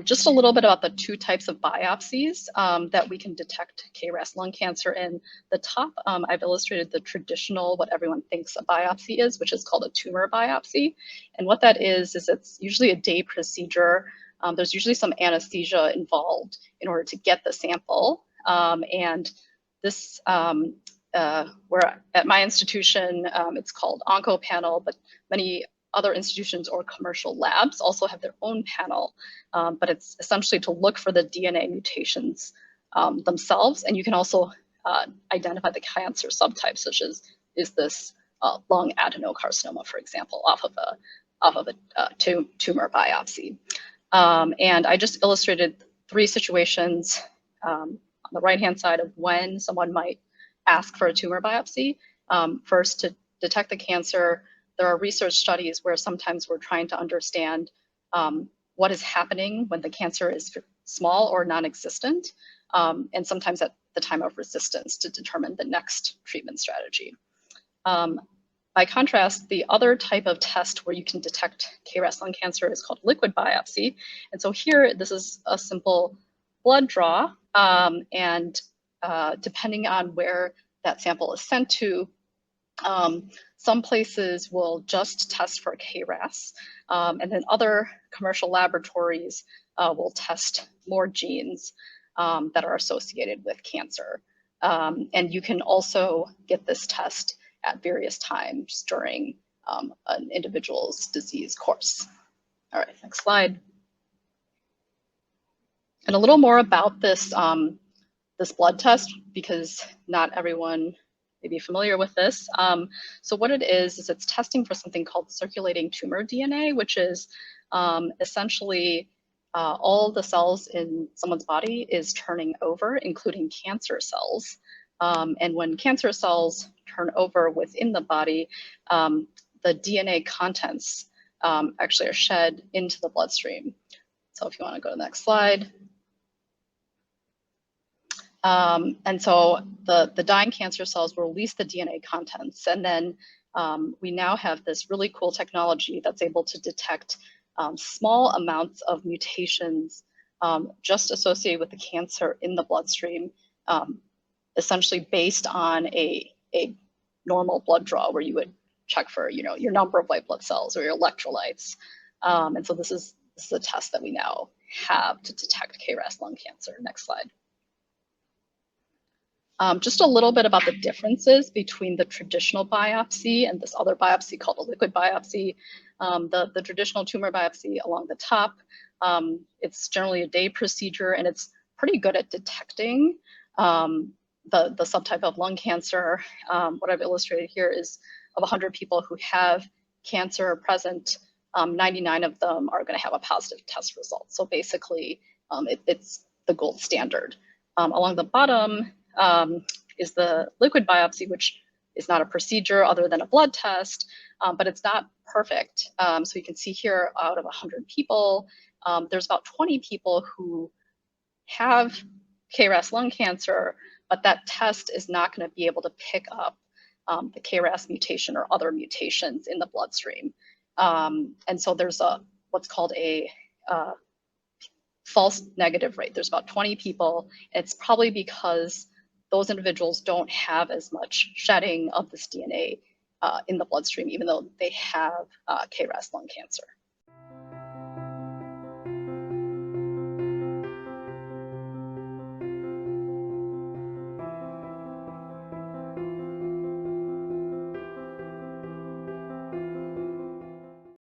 Just a little bit about the two types of biopsies that we can detect KRAS lung cancer in. The top, I've illustrated the traditional, what everyone thinks a biopsy is, which is called a tumor biopsy. And what that is it's usually a day procedure. There's usually some anesthesia involved in order to get the sample. And this, where at my institution, it's called OncoPanel, but many other institutions or commercial labs also have their own panel, but it's essentially to look for the DNA mutations themselves. And you can also identify the cancer subtypes, such as is this lung adenocarcinoma, for example, off of a tumor biopsy. And I just illustrated 3 situations on the right-hand side of when someone might ask for a tumor biopsy. First, to detect the cancer. There are research studies where sometimes we're trying to understand what is happening when the cancer is small or non-existent, and sometimes at the time of resistance to determine the next treatment strategy. By contrast, the other type of test where you can detect KRAS lung cancer is called liquid biopsy. And so here, this is a simple blood draw, and depending on where that sample is sent to, some places will just test for KRAS, and then other commercial laboratories will test more genes that are associated with cancer. And you can also get this test at various times during an individual's disease course. All right, next slide. And a little more about this, this blood test, because not everyone may be familiar with this. So what it is it's testing for something called circulating tumor DNA, which is essentially all the cells in someone's body is turning over, including cancer cells. And when cancer cells turn over within the body, the DNA contents actually are shed into the bloodstream. So if you want to go to the next slide. And so the dying cancer cells will release the DNA contents. And then we now have this really cool technology that's able to detect small amounts of mutations just associated with the cancer in the bloodstream, essentially based on a normal blood draw where you would check for your number of white blood cells or your electrolytes. And so this is a test that we now have to detect KRAS lung cancer. Next slide. Just a little bit about the differences between the traditional biopsy and this other biopsy called a liquid biopsy. The traditional tumor biopsy along the top, it's generally a day procedure, and it's pretty good at detecting the subtype of lung cancer. What I've illustrated here is of 100 people who have cancer present, 99 of them are going to have a positive test result. So basically, it's the gold standard. Along the bottom is the liquid biopsy, which is not a procedure other than a blood test, but it's not perfect. So you can see here, out of 100 people, there's about 20 people who have KRAS lung cancer, but that test is not going to be able to pick up the KRAS mutation or other mutations in the bloodstream. And so there's what's called a false negative rate. There's about 20 people. It's probably because those individuals don't have as much shedding of this DNA in the bloodstream, even though they have KRAS lung cancer.